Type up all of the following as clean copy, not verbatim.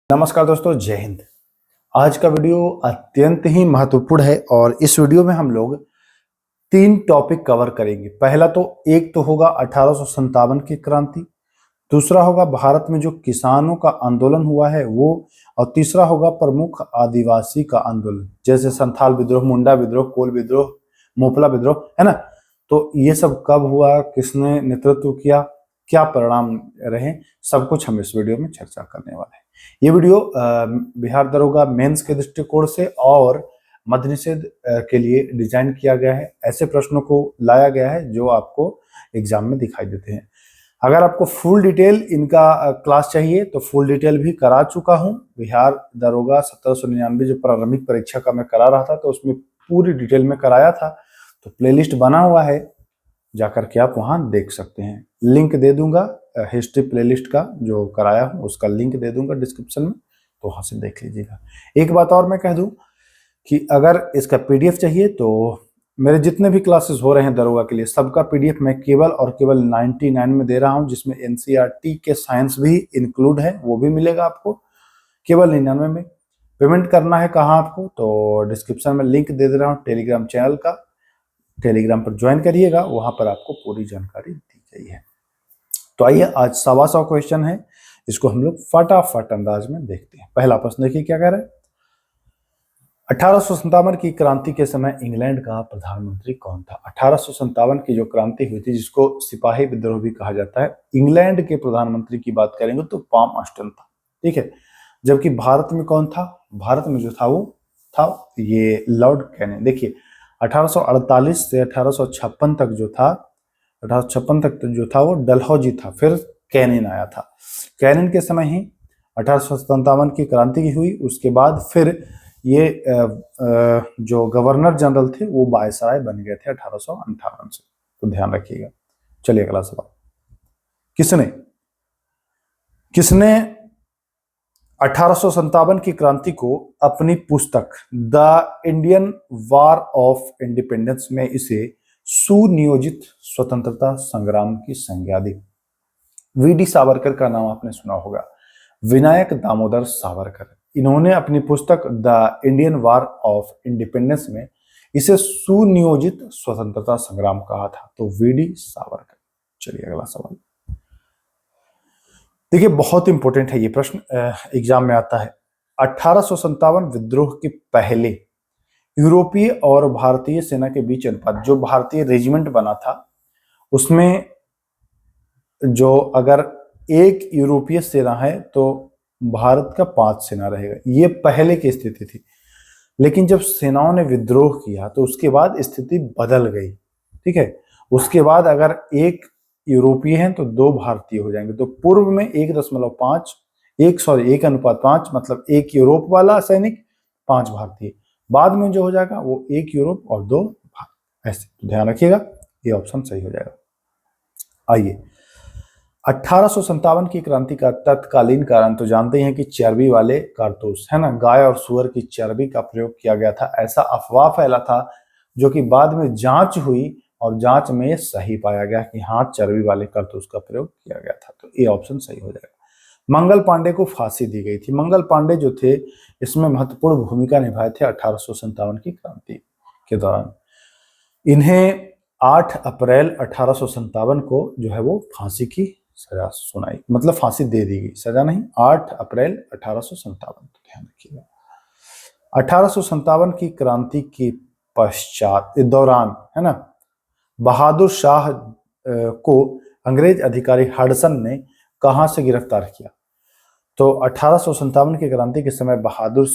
नमस्कार दोस्तों, जय हिंद। आज का वीडियो अत्यंत ही महत्वपूर्ण है और इस वीडियो में हम लोग 3 टॉपिक कवर करेंगे। पहला तो होगा 1857 की क्रांति, दूसरा होगा भारत में जो किसानों का आंदोलन हुआ है वो, और तीसरा होगा प्रमुख आदिवासी का आंदोलन, जैसे संथाल विद्रोह, मुंडा विद्रोह, कोल विद्रोह, मोपला विद्रोह, है ना। तो ये सब कब हुआ, किसने नेतृत्व किया, क्या परिणाम रहे, सब कुछ हम इस वीडियो में चर्चा करने वाले हैं। ये वीडियो बिहार दरोगा मेंस के दृष्टिकोण से और मद्य निषेध के लिए डिजाइन किया गया है। ऐसे प्रश्नों को लाया गया है जो आपको एग्जाम में दिखाई देते हैं। अगर आपको फुल डिटेल इनका क्लास चाहिए तो फुल डिटेल भी करा चुका हूं। बिहार दरोगा 1799 जो प्रारंभिक परीक्षा का मैं करा रहा था तो उसमें पूरी डिटेल में कराया था। तो प्लेलिस्ट बना हुआ है, जाकर के आप वहां देख सकते हैं। लिंक दे दूंगा हिस्ट्री प्लेलिस्ट का, जो कराया हूं उसका लिंक दे दूंगा डिस्क्रिप्शन में, तो वहां से देख लीजिएगा। एक बात और मैं कह दूं कि अगर इसका पीडीएफ चाहिए तो मेरे जितने भी क्लासेस हो रहे हैं दरोगा के लिए, सबका पीडीएफ मैं केवल और केवल 99 में दे रहा हूं, जिसमें एनसीईआरटी के साइंस भी इंक्लूड है, वो भी मिलेगा आपको केवल 99 में। पेमेंट करना है कहाँ आपको, तो डिस्क्रिप्शन में लिंक दे रहा हूँ टेलीग्राम चैनल का, टेलीग्राम पर ज्वाइन करिएगा, वहां पर आपको पूरी जानकारी दी गई है। तो आइए, आज 125 क्वेश्चन है, इसको हम लोग फटाफट अंदाज में देखते हैं। पहला प्रश्न देखिए क्या कह रहा है। 1857 की क्रांति के समय इंग्लैंड का प्रधानमंत्री कौन था। 1857 की जो क्रांति हुई थी, जिसको सिपाही विद्रोह भी कहा जाता है, इंग्लैंड के प्रधानमंत्री की बात करेंगे तो पाल्मस्टन था, ठीक है। जबकि भारत में कौन था, भारत में जो था वो था ये लॉर्ड कैनिंग। देखिए 1848 से 1856 तक जो था, 1856 तक जो था वो डलहौजी था, फिर कैनिन आया था। कैनिन के समय ही 1857 की क्रांति हुई। उसके बाद फिर ये जो गवर्नर जनरल थे वो वायसराय बन गए थे 1858 से, तो ध्यान रखिएगा। चलिए अगला सवाल। किसने 1857 की क्रांति को अपनी पुस्तक the Indian war of independence में इसे सुनियोजित स्वतंत्रता संग्राम की संज्ञा दी। वीडी सावरकर का नाम आपने सुना होगा, विनायक दामोदर सावरकर। इन्होंने अपनी पुस्तक the Indian war of independence में इसे सुनियोजित स्वतंत्रता संग्राम कहा था, तो वीडी सावरकर। चलिए अगला सवाल देखिए, बहुत इंपॉर्टेंट है ये प्रश्न, एग्जाम में आता है। 1857 विद्रोह के पहले यूरोपीय और भारतीय सेना के बीच अनुपात, जो भारतीय रेजिमेंट बना था उसमें जो अगर एक यूरोपीय सेना है तो भारत का 5 सेना रहेगा, ये पहले की स्थिति थी। लेकिन जब सेनाओं ने विद्रोह किया तो उसके बाद स्थिति बदल गई, ठीक है। उसके बाद अगर एक यूरोपीय हैं तो 2 भारतीय हो जाएंगे। तो पूर्व में 1.5 मतलब 1 यूरोप वाला सैनिक, 5 भारतीय। बाद में जो हो जाएगा वो 1 यूरोप और 2 भारत, ऐसे। तो ध्यान रखिएगा, ये ऑप्शन सही हो जाएगा। आइए, 1857 की क्रांति का तत्कालीन कारण तो जानते हैं कि चर्बी वाले कारतूस, है ना, गाय और सुअर की चर्बी का प्रयोग किया गया था, ऐसा अफवाह फैला था, जो कि बाद में जांच हुई और जांच में ये सही पाया गया कि हाँ, चर्बी वाले कारतूस का प्रयोग किया गया था, तो ये ऑप्शन सही हो जाएगा। मंगल पांडे को फांसी दी गई थी। मंगल पांडे जो थे इसमें महत्वपूर्ण भूमिका निभाए थे 1857 की क्रांति के दौरान। इन्हें 8 अप्रैल 1857 को जो है वो फांसी की सजा सुनाई, मतलब फांसी दे दी गई, सजा नहीं, 8 अप्रैल 1857। तो ध्यान रखिएगा। 1857 की क्रांति के पश्चात दौरान, है ना, बहादुर शाह को अंग्रेज अधिकारी हडसन ने कहां से गिरफ्तार किया। तो 1857 की क्रांति के समय बहादुर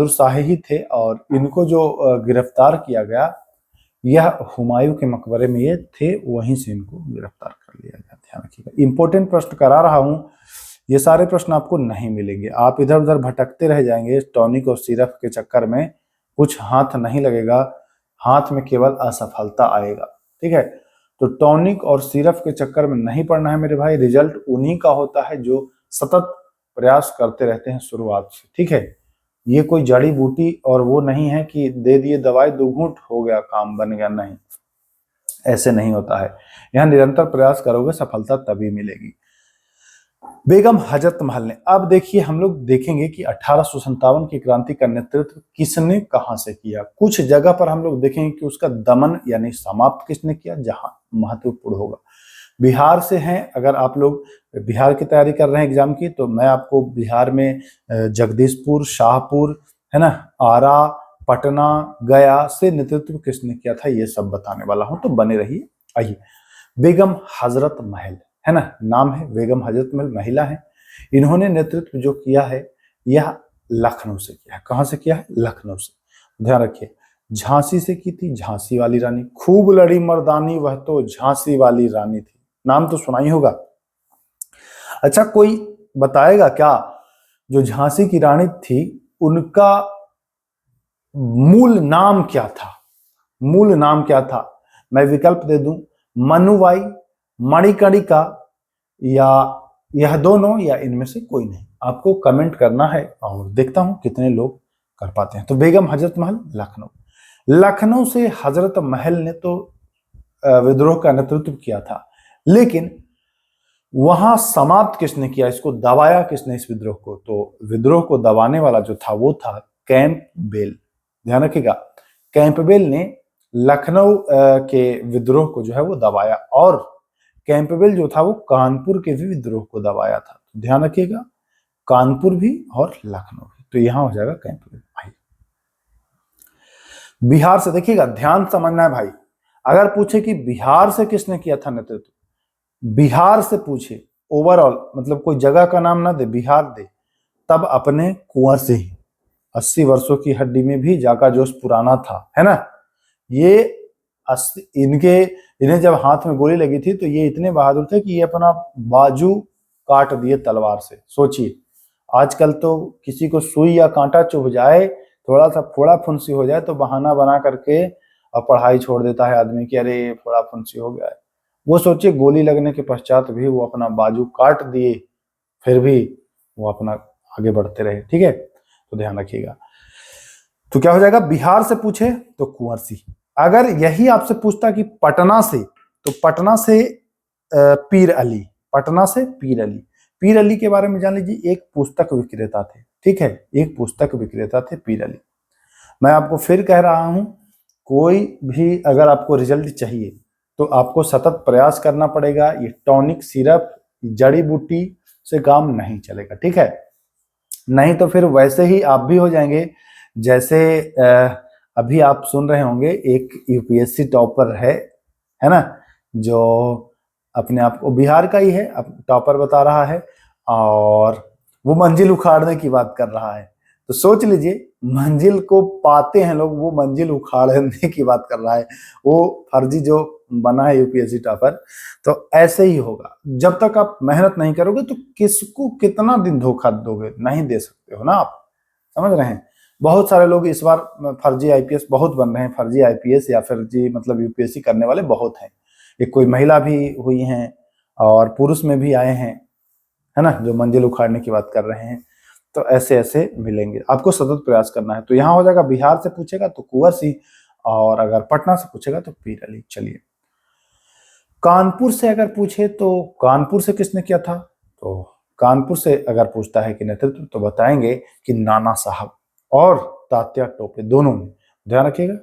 शाह ही थे, और इनको जो गिरफ्तार किया गया, यह हुमायूं के मकबरे में ये थे, वहीं से इनको गिरफ्तार कर लिया गया। ध्यान रखिएगा, इंपॉर्टेंट प्रश्न करा रहा हूं, ये सारे प्रश्न आपको नहीं मिलेंगे, आप इधर उधर भटकते रह जाएंगे टॉनिक और सिरप के चक्कर में, कुछ हाथ नहीं लगेगा, हाथ में केवल असफलता आएगा, ठीक है। तो टॉनिक और सिरप के चक्कर में नहीं पड़ना है मेरे भाई। रिजल्ट उन्हीं का होता है जो सतत प्रयास करते रहते हैं शुरुआत से, ठीक है। ये कोई जड़ी बूटी और वो नहीं है कि दे दिए दवाई 2 घूंट हो गया काम बन गया, नहीं, ऐसे नहीं होता है। यहाँ निरंतर प्रयास करोगे, सफलता तभी मिलेगी। बेगम हजरत महल ने, अब देखिए हम लोग देखेंगे कि 1857 की क्रांति का नेतृत्व किसने कहां से किया। कुछ जगह पर हम लोग देखेंगे कि उसका दमन यानी समाप्त किसने किया, जहां महत्वपूर्ण होगा। बिहार से हैं, अगर आप लोग बिहार की तैयारी कर रहे हैं एग्जाम की, तो मैं आपको बिहार में जगदीशपुर, शाहपुर, है ना, आरा, पटना, गया से नेतृत्व किसने किया था, ये सब बताने वाला हूं, तो बने रहिए। आइए, बेगम हजरत महल, है ना, नाम है बेगम हजरत महल, महिला है। इन्होंने नेतृत्व जो किया है यह लखनऊ से किया है। कहां से किया है, लखनऊ से। ध्यान रखिए, झांसी से की थी, झांसी वाली रानी। खूब लड़ी मर्दानी वह तो झांसी वाली रानी थी, नाम तो सुना ही होगा। अच्छा, कोई बताएगा क्या जो झांसी की रानी थी उनका मूल नाम क्या था, मूल नाम क्या था? मैं विकल्प दे दूं, मनुबाई, मणिकर्णिका, या यह दोनों, या इनमें से कोई नहीं। आपको कमेंट करना है और देखता हूं कितने लोग कर पाते हैं। तो बेगम हजरत महल, लखनऊ। लखनऊ से हजरत महल ने तो विद्रोह का नेतृत्व किया था, लेकिन वहां समाप्त किसने किया, इसको दबाया किसने इस विद्रोह को? तो विद्रोह को दबाने वाला जो था वो था कैंपबेल। ध्यान रखिएगा, कैंपबेल ने लखनऊ के विद्रोह को जो है वो दबाया, और कैंपबेल जो था वो कानपुर के भी विद्रोह को दबाया था। तो ध्यान रखिएगा, कानपुर भी और लखनऊ भी, तो यहां हो जाएगा कैंपबेल। भाई बिहार से देखिएगा, ध्यान समझना है भाई। अगर पूछे कि बिहार से किसने किया था नेतृत्व, बिहार से पूछे ओवरऑल, मतलब कोई जगह का नाम ना दे, बिहार दे, तब अपने कुंवर से ही। 80 वर्षों की हड्डी में भी जाका जोश पुराना था, है ना। ये इन्हें जब हाथ में गोली लगी थी तो ये इतने बहादुर थे कि ये अपना बाजू काट दिए तलवार से। सोचिए, आजकल तो किसी को सुई या कांटा चुभ जाए, थोड़ा सा फोड़ा फुंसी हो जाए, तो बहाना बना करके और पढ़ाई छोड़ देता है आदमी कि अरे फोड़ा फुंसी हो गया है। वो सोचिए, गोली लगने के पश्चात भी वो अपना बाजू काट दिए, फिर भी वो अपना आगे बढ़ते रहे। ठीक है, तो ध्यान रखिएगा। तो क्या हो जाएगा, बिहार से पूछे तो कुंवर सिंह। अगर यही आपसे पूछता कि पटना से, तो पटना से पीर अली, पटना से पीर अली। पीर अली के बारे में जान लीजिए, एक पुस्तक विक्रेता थे। ठीक है, एक पुस्तक विक्रेता थे पीर अली। मैं आपको फिर कह रहा हूं, कोई भी अगर आपको रिजल्ट चाहिए तो आपको सतत प्रयास करना पड़ेगा। ये टॉनिक, सिरप, जड़ी बूटी से काम नहीं चलेगा। ठीक है, नहीं तो फिर वैसे ही आप भी हो जाएंगे जैसे अभी आप सुन रहे होंगे, एक यूपीएससी टॉपर है ना, जो अपने आप को बिहार का ही है, अब टॉपर बता रहा है, और वो मंजिल उखाड़ने की बात कर रहा है। तो सोच लीजिए, मंजिल को पाते हैं लोग, वो मंजिल उखाड़ने की बात कर रहा है। वो फर्जी जो बना है यूपीएससी टॉपर, तो ऐसे ही होगा। जब तक आप मेहनत नहीं करोगे तो किसको कितना दिन धोखा दोगे, नहीं दे सकते हो ना आप, समझ रहे हैं। बहुत सारे लोग इस बार फर्जी आईपीएस बहुत बन रहे हैं, फर्जी आईपीएस या फर्जी मतलब यूपीएससी करने वाले बहुत हैं। एक कोई महिला भी हुई हैं और पुरुष में भी आए हैं, है ना, जो मंजिल उखाड़ने की बात कर रहे हैं। तो ऐसे ऐसे मिलेंगे, आपको सतत प्रयास करना है। तो यहाँ हो जाएगा, बिहार से पूछेगा तो कुंवर सिंह, और अगर पटना से पूछेगा तो पीर अली। चलिए, कानपुर से अगर पूछे तो कानपुर से किसने किया था, तो कानपुर से अगर पूछता है कि नेतृत्व, तो बताएंगे कि नाना साहब और तात्या टोपे, दोनों ने। ध्यान रखिएगा,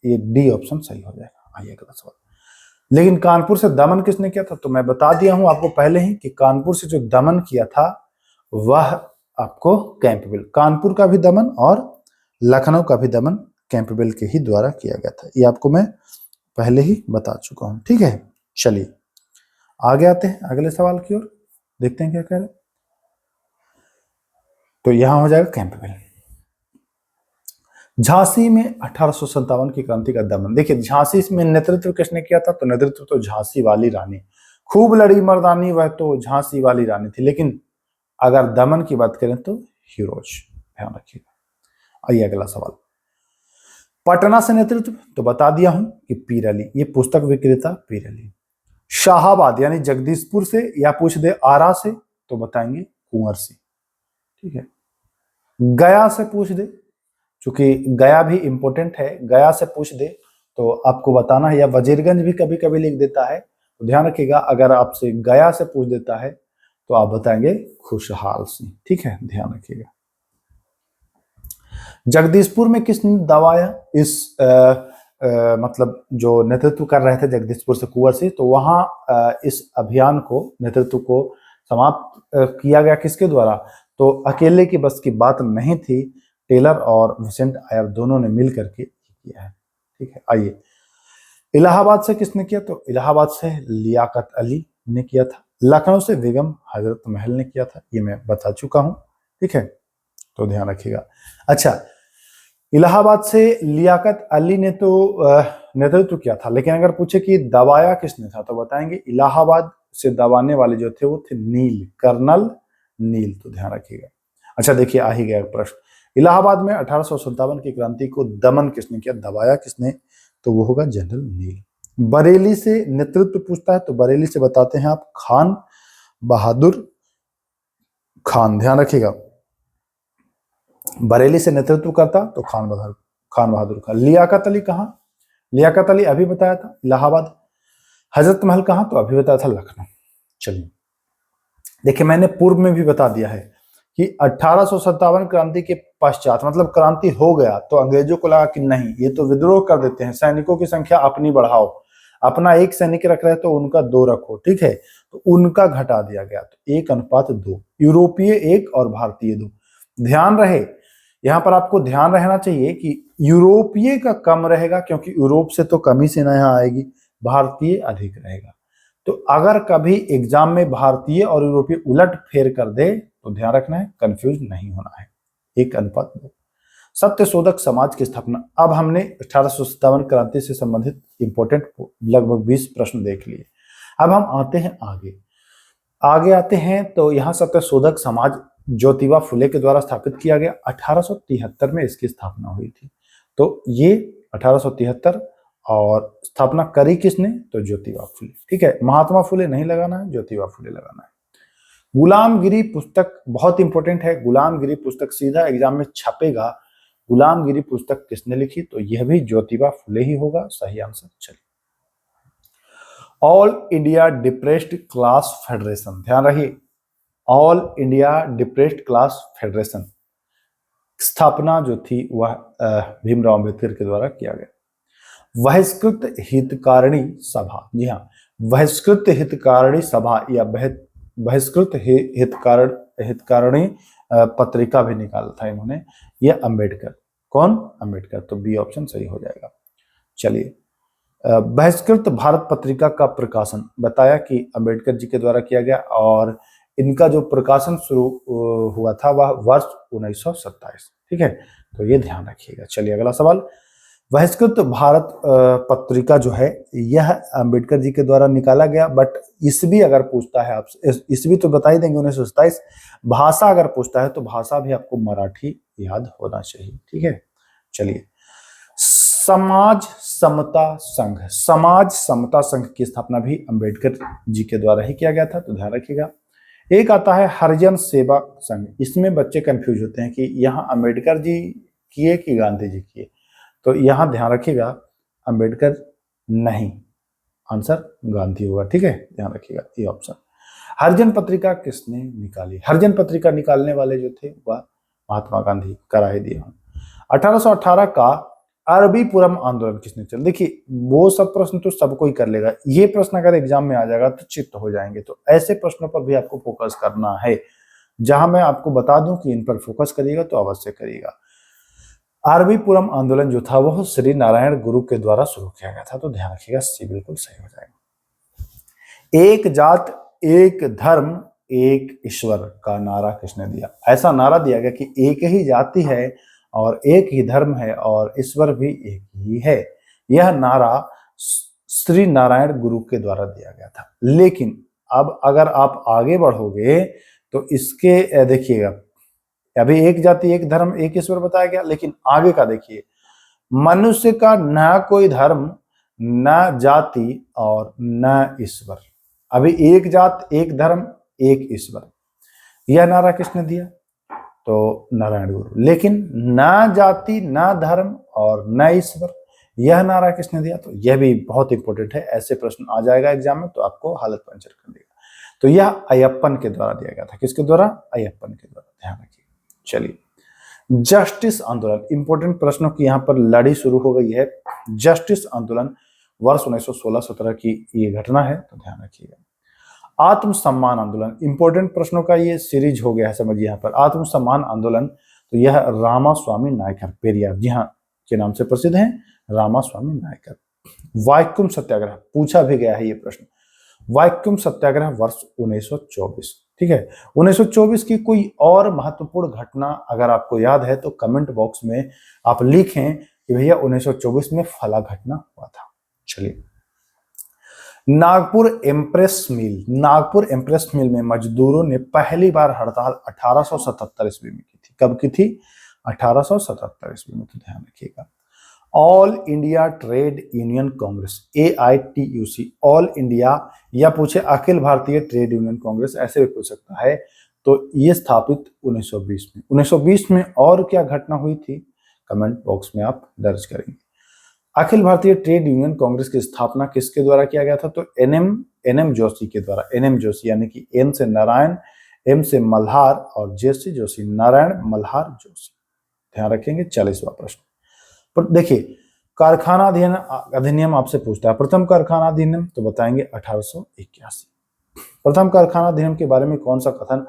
ये डी ऑप्शन सही हो जाएगा। आइए अगला सवाल। लेकिन कानपुर से दमन किसने किया था, तो मैं बता दिया हूं आपको पहले ही कि कानपुर से जो दमन किया था वह आपको कैंपबेल, कानपुर का भी दमन और लखनऊ का भी दमन कैंपबेल के ही द्वारा किया गया था। ये आपको मैं पहले ही बता चुका हूं। ठीक है, चलिए आगे आते हैं अगले सवाल की ओर, देखते हैं क्या कह रहे हैं। तो यहां हो जाएगा कैंपबेल। झांसी में 1857 की क्रांति का दमन। देखिए, झांसी में नेतृत्व किसने किया था, तो नेतृत्व तो झांसी वाली रानी। खूब लड़ी मर्दानी वह तो झांसी वाली रानी थी, लेकिन अगर दमन की बात करें तो हीरोज। ध्यान रखिएगा। आइए अगला सवाल। पटना से नेतृत्व तो बता दिया हूं कि पीर अली, ये पुस्तक विक्रेता पीर अली। शाहाबाद यानी जगदीशपुर से, या पूछ दे आरा से, तो बताएंगे कुंवर सिंह। ठीक है, गया से पूछ दे, चूंकि गया भी इंपॉर्टेंट है, गया से पूछ दे तो आपको बताना है, या वजीरगंज भी कभी कभी लिख देता है। तो ध्यान रखिएगा, अगर आपसे गया से पूछ देता है तो आप बताएंगे खुशहाल सिंह। ठीक है, ध्यान रखिएगा। जगदीशपुर में किसने दबाया? इस मतलब जो नेतृत्व कर रहे थे जगदीशपुर से कुंवर सिंह, तो वहां इस अभियान को, नेतृत्व को समाप्त किया गया किसके द्वारा? तो अकेले की बस की बात नहीं थी, टेलर और विसेंट आयर दोनों ने मिल करके किया है। ठीक है, आइए, इलाहाबाद से किसने किया? तो इलाहाबाद से लियाकत अली ने किया था। लखनऊ से बेगम हजरत महल ने किया था, ये मैं बता चुका हूं। ठीक है, तो ध्यान रखिएगा। अच्छा, इलाहाबाद से लियाकत अली ने तो नेतृत्व किया था, लेकिन अगर पूछे कि दबाया किसने था, तो बताएंगे इलाहाबाद से दबाने वाले जो थे वो थे नील, कर्नल नील। तो ध्यान रखिएगा। अच्छा, देखिए आ ही गया प्रश्न, इलाहाबाद में 1857 की क्रांति को दमन किसने किया, दबाया किसने? तो वो होगा जनरल नील। बरेली से नेतृत्व पूछता है, तो बरेली से बताते हैं आप खान बहादुर खान। ध्यान रखिएगा, बरेली से नेतृत्व करता तो खान बहादुर खान। लियाकत अली कहाँ? लियाकत अली अभी बताया था इलाहाबाद। हजरत महल कहाँ? तो अभी बताया था लखनऊ। चलिए, देखिए मैंने पूर्व में भी बता दिया है कि 1857 क्रांति के पश्चात, मतलब क्रांति हो गया तो अंग्रेजों को लगा कि नहीं, ये तो विद्रोह कर देते हैं, सैनिकों की संख्या अपनी बढ़ाओ, अपना 1 सैनिक रख रहे तो उनका 2 रखो। ठीक है, तो उनका घटा दिया गया, तो 1:2, यूरोपीय 1 और भारतीय 2। ध्यान रहे, यहां पर आपको ध्यान रहना चाहिए कि यूरोपीय का कम रहेगा, क्योंकि यूरोप से तो कम ही सेना यहाँ आएगी, भारतीय अधिक रहेगा। तो अगर कभी एग्जाम में भारतीय और यूरोपीय उलट फेर कर दे तो ध्यान रखना है, कंफ्यूज नहीं होना है। 1:2। सत्यशोधक समाज की स्थापना। अब हमने 1857 क्रांति से संबंधित इंपॉर्टेंट लगभग 20 प्रश्न देख लिए। अब हम आते हैं आगे आते हैं, तो यहाँ सत्यशोधक समाज ज्योतिबा फुले के द्वारा स्थापित किया गया। 1873 में इसकी स्थापना हुई थी। तो ये 1873, और स्थापना करी किसने? तो ज्योतिबा फुले। ठीक है, महात्मा फुले नहीं लगाना है, ज्योतिबा फुले लगाना है। गुलामगिरी पुस्तक बहुत इंपॉर्टेंट है, गुलामगिरी पुस्तक सीधा एग्जाम में छपेगा। गुलामगिरी पुस्तक किसने लिखी? तो यह भी ज्योतिबा फुले ही होगा सही आंसर। चलिए, all India depressed class federation, ध्यान रहिए, all India depressed class federation स्थापना जो थी वह भीमराव अम्बेडकर के द्वारा किया गया। बहिष्कृत हितकारिणी सभा, जी हाँ, बहिष्कृत हितकारिणी सभा या बहिष्कृत हितकारिणी पत्रिका भी निकाला था इन्होंने, यह अम्बेडकर। कौन? अम्बेडकर। तो बी ऑप्शन सही हो जाएगा। चलिए, बहिष्कृत भारत पत्रिका का प्रकाशन बताया कि अम्बेडकर जी के द्वारा किया गया, और इनका जो प्रकाशन शुरू हुआ था वह वर्ष 1927। ठीक है, तो ये ध्यान रखिएगा। चलिए, अगला सवाल, बहिष्कृत भारत पत्रिका जो है यह अम्बेडकर जी के द्वारा निकाला गया, बट ईस्वी अगर पूछता है आपसे, ईस्वी तो बता ही देंगे 1927। भाषा अगर पूछता है तो भाषा भी आपको मराठी याद होना चाहिए। ठीक है, चलिए, समाज समता संघ, समाज समता संघ की स्थापना भी अम्बेडकर जी के द्वारा ही किया गया था, तो ध्यान रखिएगा। एक आता है हरिजन सेवा संघ, इसमें बच्चे कंफ्यूज होते हैं कि यहाँ अम्बेडकर जी किए कि गांधी जी किए, तो यहां ध्यान रखिएगा अंबेडकर नहीं, आंसर गांधी होगा। ठीक है, ध्यान रखिएगा ये ऑप्शन। हरिजन पत्रिका किसने निकाली? हरिजन पत्रिका निकालने वाले जो थे वह महात्मा गांधी, करा ही दिए। 1818 का अरबी पुरम आंदोलन किसने चल? देखिए, वो सब प्रश्न तो सबको ही कर लेगा, ये प्रश्न अगर एग्जाम में आ जाएगा तो चित्त हो जाएंगे। तो ऐसे प्रश्नों पर भी आपको फोकस करना है, जहां मैं आपको बता दूं कि इन पर फोकस करिएगा तो अवश्य करिएगा। अरबी पुरम आंदोलन जो था वह श्री नारायण गुरु के द्वारा शुरू किया गया था, तो ध्यान रखिएगा सी बिल्कुल सही हो जाएगा। एक जात एक धर्म एक ईश्वर का नारा किसने दिया? ऐसा नारा दिया गया कि एक ही जाति है और एक ही धर्म है और ईश्वर भी एक ही है। यह नारा श्री नारायण गुरु के द्वारा दिया गया था। लेकिन अब अगर आप आगे बढ़ोगे तो इसके देखिएगा, अभी एक जाति एक धर्म एक ईश्वर बताया गया, लेकिन आगे का देखिए, मनुष्य का न कोई धर्म न जाति और न ईश्वर। अभी एक जात एक धर्म एक ईश्वर, यह नारा किसने दिया? तो नारायण गुरु। लेकिन न जाति न धर्म और न ईश्वर, यह नारा किसने दिया? तो यह भी बहुत इंपॉर्टेंट है, ऐसे प्रश्न आ जाएगा एग्जाम में तो आपको हालत पंचर कर देगा। तो यह अय्यप्पन के द्वारा दिया गया था। किसके द्वारा? अय्यप्पन के द्वारा। ध्यान रखिए। चलिए, जस्टिस आंदोलन, इंपॉर्टेंट प्रश्नों की यहाँ पर लड़ी शुरू हो गई है। जस्टिस आंदोलन वर्ष 1916-17 की ये घटना है, तो ध्यान रखिएगा। आत्मसम्मान आंदोलन, इंपॉर्टेंट प्रश्नों का ये सीरीज हो गया है, समझिए यहाँ पर। आत्मसम्मान आंदोलन, तो यह रामास्वामी नायकर, पेरियार जी हाँ के नाम से प्रसिद्ध हैं, रामास्वामी नायकर। वाइकोम सत्याग्रह, पूछा भी गया है ये प्रश्न। वाइकोम सत्याग्रह वर्ष 1924, ठीक है। 1924 की कोई और महत्वपूर्ण घटना अगर आपको याद है तो कमेंट बॉक्स में आप लिखें कि भैया 1924 में फला घटना हुआ था। चलिए, नागपुर एम्प्रेस मिल, नागपुर एम्प्रेस मिल में मजदूरों ने पहली बार हड़ताल 1877 ईस्वी में की थी। कब की थी? 1877 ईस्वी में, तो ध्यान रखिएगा। All India trade union Congress, AITUC, all India, या पूछे अखिल भारतीय ट्रेड यूनियन कांग्रेस, ऐसे भी पूछ सकता है। तो ये स्थापित 1920 में। 1920 में और क्या घटना हुई थी, कमेंट बॉक्स में आप दर्ज करेंगे। अखिल भारतीय ट्रेड यूनियन कांग्रेस की स्थापना किसके द्वारा किया गया था? तो NM जोशी के द्वारा। NM जोशी यानी कि N से नारायण, M से मल्हार और J से जोशी, नारायण मल्हार जोशी। ध्यान रखेंगे। 40वां प्रश्न पर देखिए, कारखाना अधिनियम आपसे पूछता है। प्रथम कारखाना अधिनियम, तो बताएंगे 1881। प्रथम कारखाना अधिनियम के बारे में कौन सा कथन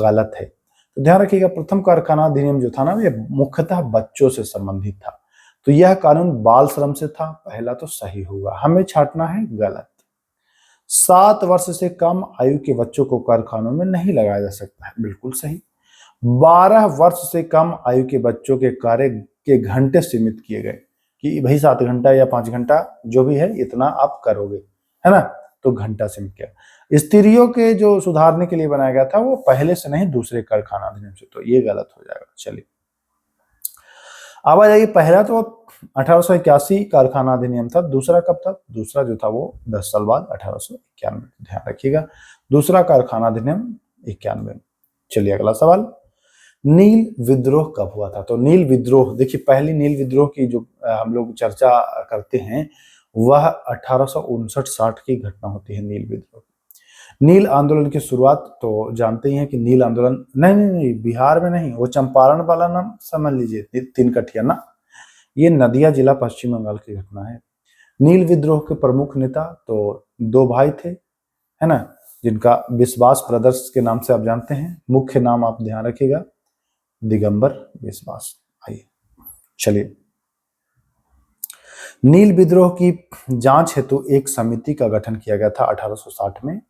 गलत है? तो ध्यान रखिएगा, प्रथम कारखाना अधिनियम जो था ना, ये मुख्यतः बच्चों से संबंधित था, तो यह कानून बाल श्रम से था। पहला तो सही होगा, हमें छांटना है गलत। 7 वर्ष से कम आयु के बच्चों को कारखानों में नहीं लगाया जा सकता है, बिल्कुल सही। 12 वर्ष से कम आयु के बच्चों के कार्य के घंटे सीमित किए गए कि भाई 7 घंटा या 5 घंटा जो भी है इतना आप करोगे, है ना, तो घंटा सीमित किया। स्त्रियों के जो सुधारने के लिए बनाया गया था वो पहले से नहीं, दूसरे कारखाना अधिनियम से, तो ये गलत हो जाएगा। चलिए, अब आ जाइए। पहला तो 1881 कारखाना अधिनियम था। दूसरा कब था? दूसरा जो था वो 10 साल बाद 1891। ध्यान रखिएगा, दूसरा कारखाना अधिनियम 91। चलिए, अगला सवाल। नील विद्रोह कब हुआ था? तो नील विद्रोह, देखिए, पहली नील विद्रोह की जो हम लोग चर्चा करते हैं वह 1859-60 की घटना होती है, नील विद्रोह। नील आंदोलन की शुरुआत तो जानते ही हैं कि नील आंदोलन नहीं, बिहार में नहीं, वो चंपारण वाला नाम समझ लीजिए, 3 कठिया ना, ये नदिया जिला पश्चिम बंगाल की घटना है। नील विद्रोह के प्रमुख नेता तो 2 भाई थे, है ना, जिनका विश्वास ब्रदर्स के नाम से आप जानते हैं। मुख्य नाम आप ध्यान रखिएगा, दिगंबर विश्वास। आइए, चलिए, नील विद्रोह की जांच हेतु एक समिति का गठन किया गया था 1860 में।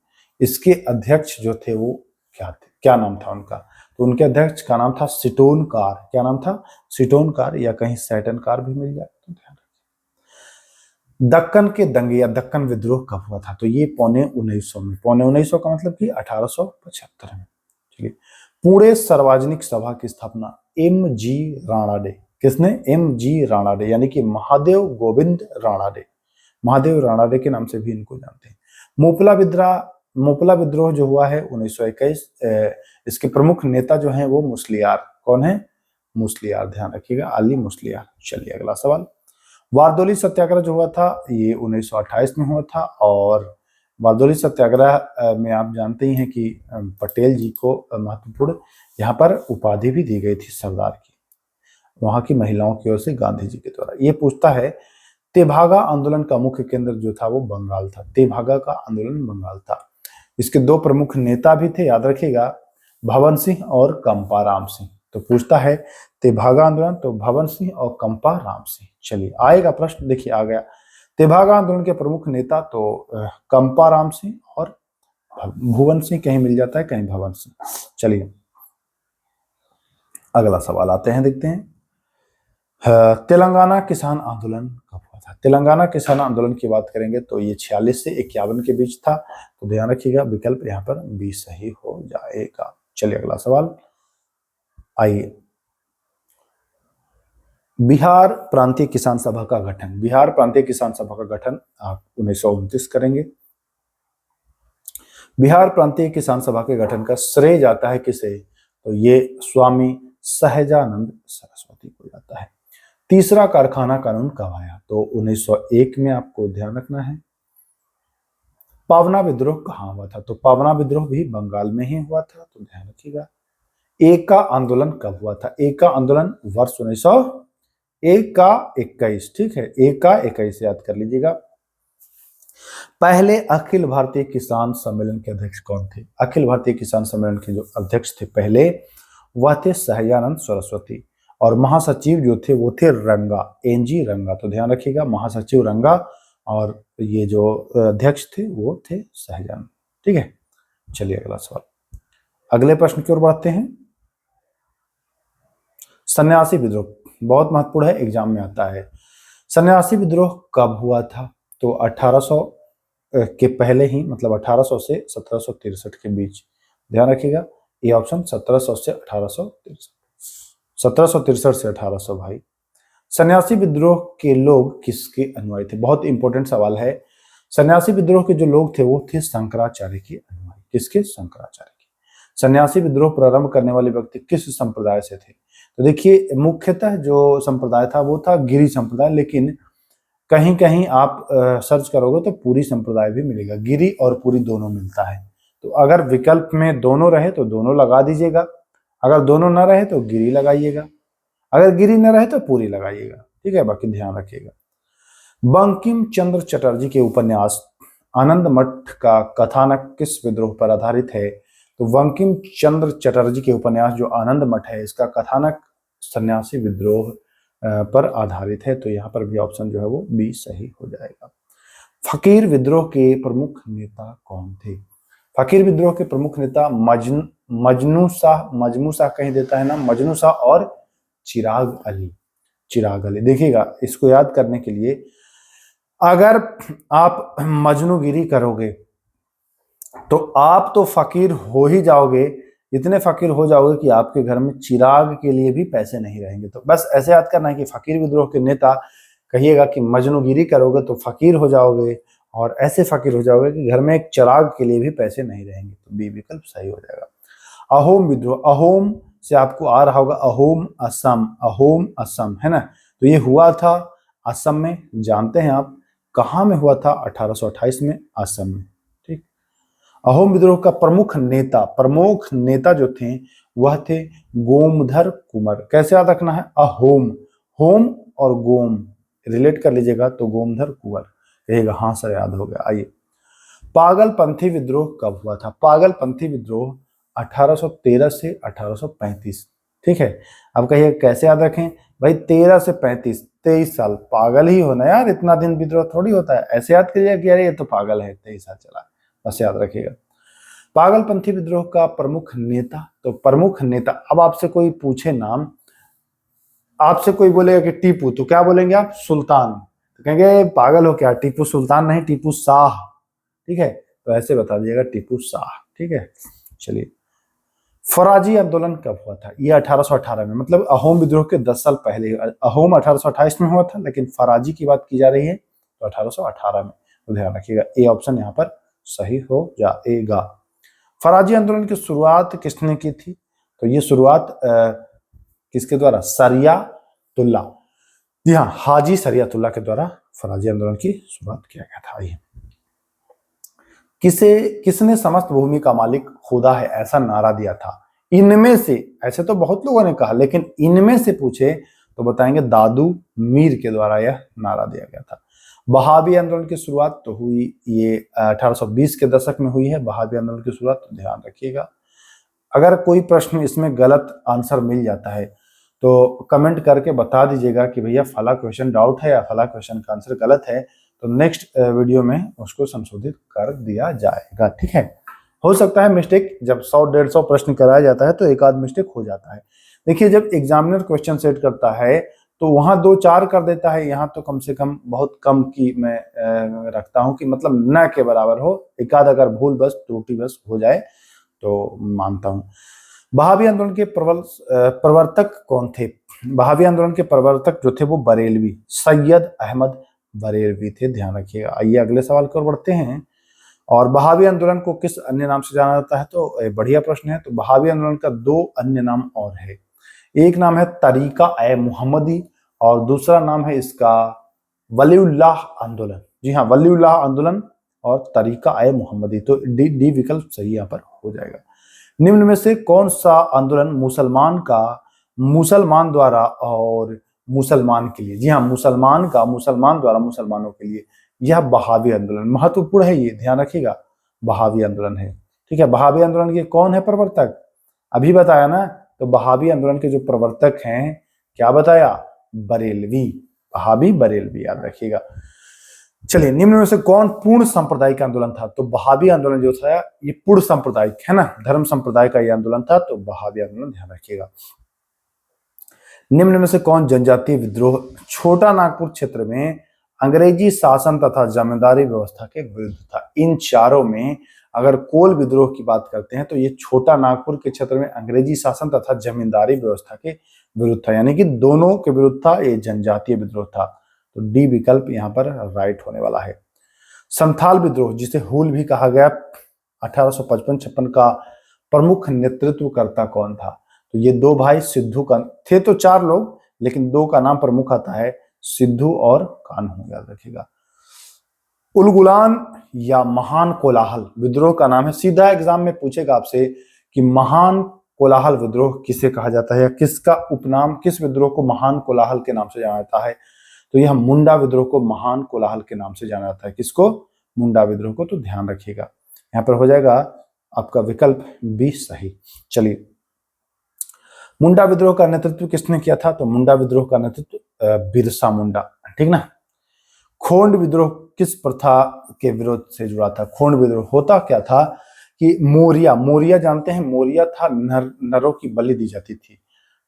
इसके अध्यक्ष जो थे वो क्या नाम था उनका? तो उनके अध्यक्ष का नाम था सिटोनकार। क्या नाम था? सिटोनकार, या कहीं सैटनकार भी मिल जाए तो ध्यान रखिए। दक्कन के दंगे या दक्कन विद्रोह कब हुआ था? तो ये पौने 1900 में। पौने 1900 का मतलब कि 1875 में। चलिए, पुणे सार्वजनिक सभा की स्थापना MG राणाडे। किसने? MG राणाडे, यानी कि महादेव गोविंद राणाडे। महादेव राणाडे के नाम से भी इनको जानते हैं। मोपला विद्रोह जो हुआ है 1921, इसके प्रमुख नेता जो हैं वो मुस्लियार। कौन है? मुस्लियार। ध्यान रखिएगा, अली मुस्लियार। चलिए, अगला सवाल। वारदोली सत्याग्रह जो हुआ था ये 1928 में हुआ था, और वारदोली सत्याग्रह में आप जानते ही हैं कि पटेल जी को महत्वपूर्ण यहाँ पर उपाधि भी दी गई थी सरदार की, वहां की महिलाओं की ओर से गांधी जी के द्वारा। ये पूछता है, तेभागा आंदोलन का मुख्य केंद्र जो था वो बंगाल था। तेभागा का आंदोलन बंगाल था। इसके 2 प्रमुख नेता भी थे, याद रखिएगा, भवन सिंह और कंपा राम सिंह। तो पूछता है तेभागा आंदोलन, तो भवन सिंह और कंपा राम सिंह। चलिए, आएगा प्रश्न, देखिए आ गया। तेभागा आंदोलन के प्रमुख नेता तो कंपा राम सिंह और भुवन सिंह, कहीं मिल जाता है कहीं भवन सिंह। चलिए, अगला सवाल आते हैं, देखते हैं। तेलंगाना किसान आंदोलन कब हुआ था? तेलंगाना किसान आंदोलन की बात करेंगे तो ये 46 से 51 के बीच था, तो ध्यान रखिएगा, विकल्प यहाँ पर B सही हो जाएगा। चलिए, अगला सवाल। आइए, बिहार प्रांतीय किसान सभा का गठन। बिहार प्रांतीय किसान सभा का गठन आप 1929 करेंगे। बिहार प्रांतीय किसान सभा के गठन का श्रेय जाता है किसे? तो ये स्वामी सहजानंद सरस्वती को जाता है। तीसरा कारखाना कानून कब आया? तो 1901 में, आपको ध्यान रखना है। पावना विद्रोह कहाँ हुआ था? तो पावना विद्रोह भी बंगाल में ही हुआ था, तो ध्यान रखिएगा। एका आंदोलन कब हुआ था? एका आंदोलन वर्ष 1901 का 21, ठीक है, एका 21 याद कर लीजिएगा। पहले अखिल भारतीय किसान सम्मेलन के अध्यक्ष कौन थे? अखिल भारतीय किसान सम्मेलन के जो अध्यक्ष थे पहले, वह थे सहजानंद सरस्वती, और महासचिव जो थे वो थे रंगा, एनजी रंगा। तो ध्यान रखिएगा, महासचिव रंगा और ये जो अध्यक्ष थे वो थे सहजानंद, ठीक है। चलिए अगला सवाल, अगले प्रश्न की ओर बढ़ते हैं। सन्यासी विद्रोह बहुत महत्वपूर्ण है, एग्जाम में आता है। सन्यासी विद्रोह कब हुआ था? तो 1800 के पहले ही, मतलब 1800 से 1763 के बीच। ध्यान रखिएगा, ये ऑप्शन 1700 से 1863, 1763 से 1800 भाई। सन्यासी विद्रोह के लोग किसके अनुयायी थे? बहुत इंपॉर्टेंट सवाल है। सन्यासी विद्रोह के जो लोग थे वो थे शंकराचार्य के अनुयायी। किसके? शंकराचार्य के। सन्यासी विद्रोह प्रारंभ करने वाले व्यक्ति किस संप्रदाय से थे? तो देखिए, मुख्यतः जो संप्रदाय था वो था गिरि संप्रदाय, लेकिन कहीं कहीं आप सर्च करोगे तो पूरी संप्रदाय भी मिलेगा, गिरि और पूरी दोनों मिलता है। तो अगर विकल्प में दोनों रहे तो दोनों लगा दीजिएगा, अगर दोनों न रहे तो गिरि लगाइएगा, अगर गिरि न रहे तो पूरी लगाइएगा, ठीक है। बाकी ध्यान रखिएगा। बंकिम चंद्र चटर्जी के उपन्यास आनंद मठ का कथानक किस विद्रोह पर आधारित है? तो बंकिम चंद्र चटर्जी के उपन्यास जो आनंद मठ है, इसका कथानक सन्यासी विद्रोह पर आधारित है। तो यहाँ पर भी ऑप्शन जो है वो बी सही हो जाएगा। फकीर विद्रोह के प्रमुख नेता कौन थे? फकीर विद्रोह के प्रमुख नेता मजनू शाह कहीं देता है ना, मजनू शाह और चिराग अली। चिराग अली, देखिएगा इसको याद करने के लिए, अगर आप मजनूगिरी करोगे तो आप तो फकीर हो ही जाओगे, इतने फकीर हो जाओगे कि आपके घर में चिराग के लिए भी पैसे नहीं रहेंगे। तो बस ऐसे याद करना है कि फकीर विद्रोह के नेता कहिएगा कि मजनूगिरी करोगे तो फकीर हो जाओगे, और ऐसे फकीर हो जाओगे कि घर में एक चिराग के लिए भी पैसे नहीं रहेंगे। तो बी विकल्प सही हो जाएगा। अहोम विद्रोह, अहोम से आपको आ रहा होगा अहोम असम, अहोम असम है ना। तो ये हुआ था असम में, जानते हैं आप कहाँ में हुआ था? 1828 में, असम में, ठीक। अहोम विद्रोह का प्रमुख नेता जो थे वह थे गोमधर कुंवर। कैसे याद रखना है? अहोम, होम और गोम रिलेट कर लीजिएगा, तो गोमधर कुंवर कहिएगा। हाँ सर याद हो गया। आइए, पागलपंथी विद्रोह कब हुआ था? पागलपंथी विद्रोह 1813 से 1835, ठीक है। अब कहिए कैसे याद रखें भाई? 13 से 35, 23 साल। पागल ही होना यार, इतना दिन विद्रोह थोड़ी होता है। ऐसे याद करिए कि अरे ये तो पागल है, 23 साल चला, बस याद रखिएगा। पागलपंथी विद्रोह का प्रमुख नेता, तो प्रमुख नेता, अब आपसे कोई पूछे नाम, आपसे कोई बोलेगा कि टीपू, तो क्या बोलेंगे आप? सुल्तान। तो कहेंगे पागल हो क्या, टीपू सुल्तान नहीं, टीपू शाह, ठीक है। तो ऐसे बता दीजिएगा, टीपू शाह, ठीक है। चलिए, फराजी आंदोलन कब हुआ था? ये 1818 में, मतलब अहोम विद्रोह के 10 साल पहले। अहोम 1828 में हुआ था, लेकिन फराजी की बात की जा रही है तो 1818 में। तो ध्यान रखिएगा, ए ऑप्शन यहाँ पर सही हो जाएगा। फराजी आंदोलन की शुरुआत किसने की थी? तो ये शुरुआत किसके द्वारा? सरियातुल्ला, जी हाँ, हाजी सरियातुल्ला के द्वारा फराजी आंदोलन की शुरुआत किया गया था। आइए, किसने समस्त भूमि का मालिक खुदा है ऐसा नारा दिया था? इनमें से, ऐसे तो बहुत लोगों ने कहा, लेकिन इनमें से पूछे तो बताएंगे दादू मीर के द्वारा यह नारा दिया गया था। बहावी आंदोलन की शुरुआत तो हुई ये 1820 के दशक में हुई है, बहावी आंदोलन की शुरुआत, तो ध्यान रखिएगा। अगर कोई प्रश्न इसमें गलत आंसर मिल जाता है तो कमेंट करके बता दीजिएगा कि भैया फला क्वेश्चन डाउट है या फला क्वेश्चन का आंसर गलत है, तो नेक्स्ट वीडियो में उसको संशोधित कर दिया जाएगा, ठीक है। हो सकता है मिस्टेक, जब 100-150 प्रश्न कराया जाता है तो एक आध मिस्टेक हो जाता है। देखिए, जब एग्जामिनर क्वेश्चन सेट करता है तो वहां 2-4 कर देता है, यहाँ तो कम से कम बहुत कम की मैं रखता हूं कि मतलब न के बराबर हो, एक आध अगर भूल बस त्रुटि बस हो जाए तो मानता हूं। बहावी आंदोलन के प्रवर्तक कौन थे? बहावी आंदोलन के प्रवर्तक जो थे वो बरेलवी, सैयद अहमद बरेलवी थे, ध्यान रखिएगा। आइए अगले सवाल की ओर बढ़ते हैं। और बहावी आंदोलन को किस अन्य नाम से जाना जाता है? तो बढ़िया प्रश्न है। तो बहावी आंदोलन का 2 अन्य नाम और है। एक नाम है तरीका ए मुहम्मदी और दूसरा नाम है इसका वलीउल्लाह आंदोलन। जी हाँ, वलीउल्लाह आंदोलन और तरीका ए मोहम्मदी, तो डी विकल्प सही यहाँ पर हो जाएगा। निम्न में से कौन सा आंदोलन मुसलमान द्वारा और मुसलमान के लिए, जी हाँ, मुसलमान द्वारा मुसलमानों के लिए, यह बहावी आंदोलन, महत्वपूर्ण है, ये ध्यान रखिएगा, बहावी आंदोलन है। ठीक है, बहावी आंदोलन के कौन है प्रवर्तक, अभी बताया ना, तो बहावी आंदोलन के जो प्रवर्तक हैं, क्या बताया, बरेलवी, बहावी बरेलवी, याद रखिएगा। चलिए, निम्न में से कौन पूर्ण सांप्रदायिक आंदोलन था, तो बहावी आंदोलन जो था ये पूर्ण सांप्रदायिक है ना, धर्म संप्रदाय का ये आंदोलन था, तो बहावी आंदोलन, ध्यान रखिएगा। निम्न में से कौन जनजातीय विद्रोह छोटा नागपुर क्षेत्र में अंग्रेजी शासन तथा जमींदारी व्यवस्था के विरुद्ध था। इन चारों में अगर कोल विद्रोह की बात करते हैं तो ये छोटा नागपुर के क्षेत्र में अंग्रेजी शासन तथा जमींदारी व्यवस्था के विरुद्ध था, यानी कि दोनों के विरुद्ध था, ये जनजातीय विद्रोह था, तो डी विकल्प यहाँ पर राइट होने वाला है। संथाल विद्रोह जिसे हूल भी कहा गया, 1855-56 का प्रमुख नेतृत्वकर्ता कौन था, तो ये दो भाई सिद्धू का थे, तो 4 लोग, लेकिन 2 का नाम प्रमुख आता है, सिद्धू और कान्हू, याद रखिएगा। उलगुलान या महान कोलाहल विद्रोह का नाम है, सीधा एग्जाम में पूछेगा आपसे कि महान कोलाहल विद्रोह किसे कहा जाता है, या किसका उपनाम, किस विद्रोह को महान कोलाहल के नाम से जाना जाता है, तो यह मुंडा विद्रोह को महान कोलाहल के नाम से जाना जाता है। किसको, मुंडा विद्रोह को, तो ध्यान रखिएगा, यहाँ पर हो जाएगा आपका विकल्प बी सही। चलिए, मुंडा विद्रोह का नेतृत्व किसने किया था, तो मुंडा विद्रोह का नेतृत्व बिरसा मुंडा, ठीक ना। खोंड विद्रोह किस प्रथा के विरोध से जुड़ा था, खोंड विद्रोह होता क्या था कि मोरिया जानते हैं, मोरिया था, नरों की बलि दी जाती थी,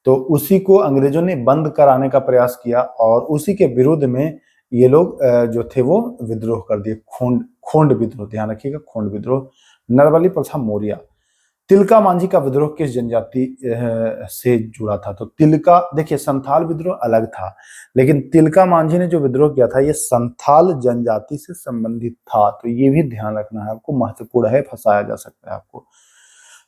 तो उसी को अंग्रेजों ने बंद कराने का प्रयास किया और उसी के विरुद्ध में ये लोग जो थे वो विद्रोह कर दिए, खोंड विद्रोह, ध्यान रखिएगा, खोंड विद्रोह, नरबली प्रथा, मोरिया। तिलका मांझी का विद्रोह किस जनजाति से जुड़ा था, तो तिलका, देखिए संथाल विद्रोह अलग था, लेकिन तिलका मांझी ने जो विद्रोह किया था ये संथाल जनजाति से संबंधित था, तो ये भी ध्यान रखना है आपको, महत्वपूर्ण है, फंसाया जा सकता है आपको।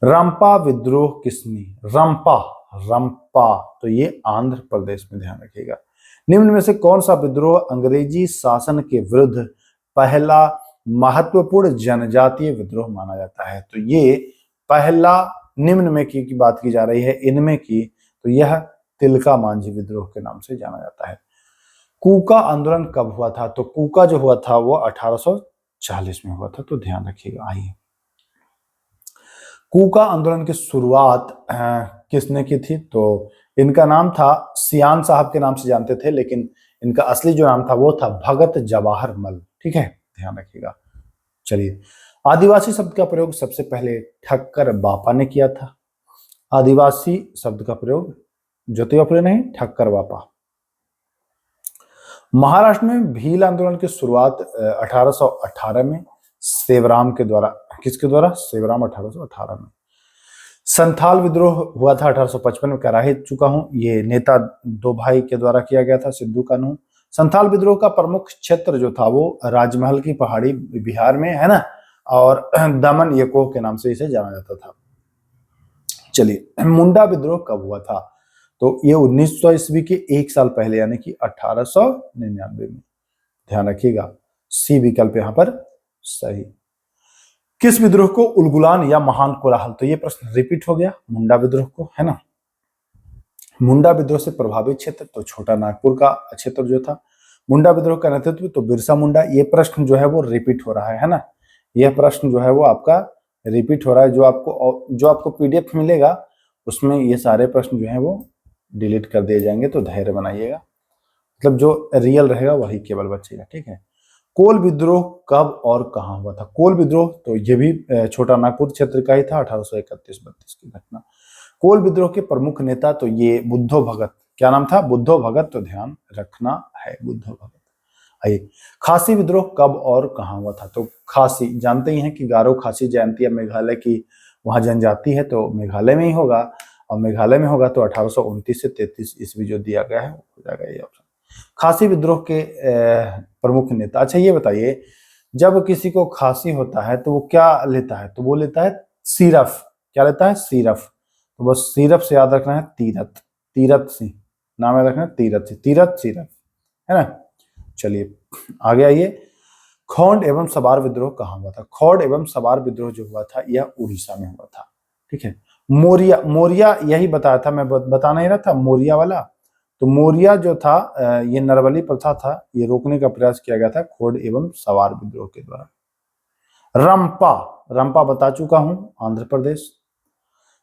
रंपा विद्रोह किसने, रंपा, तो ये आंध्र प्रदेश में, ध्यान रखिएगा। निम्न में से कौन सा विद्रोह अंग्रेजी शासन के विरुद्ध पहला महत्वपूर्ण जनजातीय विद्रोह माना जाता है, तो ये पहला निम्न में की बात की जा रही है, इनमें की, तो यह तिलका मांझी विद्रोह के नाम से जाना जाता है। कूका आंदोलन कब हुआ था, तो कूका जो हुआ था वो 1840 में हुआ था, तो ध्यान रखिएगा। आइए, कूका आंदोलन की शुरुआत किसने की थी, तो इनका नाम था, सियान साहब के नाम से जानते थे, लेकिन इनका असली जो नाम था वो था भगत जवाहर मल, ठीक है, ध्यान रखिएगा। चलिए, आदिवासी शब्द का प्रयोग सबसे पहले ठक्कर बापा ने किया था, आदिवासी शब्द का प्रयोग ज्योतिबा फुले नहीं, ठक्कर बापा। महाराष्ट्र में भील आंदोलन की शुरुआत 1818 में सेवराम के द्वारा, किसके द्वारा, सेवराम, 1818 में। संथाल विद्रोह हुआ था 1855 में, करा ही चुका हूं, ये नेता 2 भाई के द्वारा किया गया था, सिद्धू कान्हू। संथाल विद्रोह का प्रमुख क्षेत्र जो था वो राजमहल की पहाड़ी बिहार में है ना, और दमन यकोह के नाम से इसे जाना जाता था। चलिए, मुंडा विद्रोह कब हुआ था, तो ये 1900 ईस्वी के 1 साल पहले, यानी कि 1899 में, ध्यान रखिएगा, सी विकल्प यहाँ पर सही। किस विद्रोह को उलगुलान या महान कोलाहल, तो ये प्रश्न रिपीट हो गया, मुंडा विद्रोह को, है ना। मुंडा विद्रोह से प्रभावित क्षेत्र, तो छोटा नागपुर का क्षेत्र जो था। मुंडा विद्रोह का नेतृत्व, तो बिरसा मुंडा, ये प्रश्न जो है वो रिपीट हो रहा है ना, यह प्रश्न जो है वो आपका रिपीट हो रहा है, जो आपको पीडीएफ मिलेगा उसमें ये सारे प्रश्न जो है वो डिलीट कर दिए जाएंगे, तो धैर्य बनाइएगा, मतलब जो रियल रहेगा वही केवल बचेगा, ठीक है। कोल विद्रोह कब और कहां हुआ था, कोल विद्रोह, तो ये भी छोटा नागपुर क्षेत्र का ही था, 1831-32 की घटना। कोल विद्रोह के प्रमुख नेता, तो ये बुद्धो भगत, क्या नाम था, बुद्धो भगत, तो ध्यान रखना है, बुद्धो भगत। आइए, खासी विद्रोह कब और कहां हुआ था, तो खासी जानते ही हैं कि गारो खासी जयंती मेघालय की वहां जनजाति है, तो मेघालय में ही होगा, और मेघालय में होगा तो 1829 से 33 ईस्वी जो दिया गया है हो जाएगा ये ऑप्शन। खासी विद्रोह के प्रमुख नेता, अच्छा ये बताइए, जब किसी को खांसी होता है तो वो क्या लेता है, तो वो लेता है सिरफ, क्या लेता है, सिरफ, तो बस सिरफ से याद रखना है तीरथ सिंह, नाम याद रखना है तीरथ सिंह, तीरथ सिरफ, है ना। चलिए आगे आइए, खौंड एवं सवार विद्रोह कहाँ हुआ था? खौंड एवं सवार विद्रोह जो हुआ था यह उड़ीसा में हुआ था। ठीक है, मौर्य मौर्य यही बताया था, मैं बता नहीं रहा था मौर्य वाला। तो मौर्य जो था ये नरबली प्रथा था, ये रोकने का प्रयास किया गया था खौंड एवं सवार विद्रोह के द्वारा। रंपा, रंपा बता चुका हूं, आंध्र प्रदेश।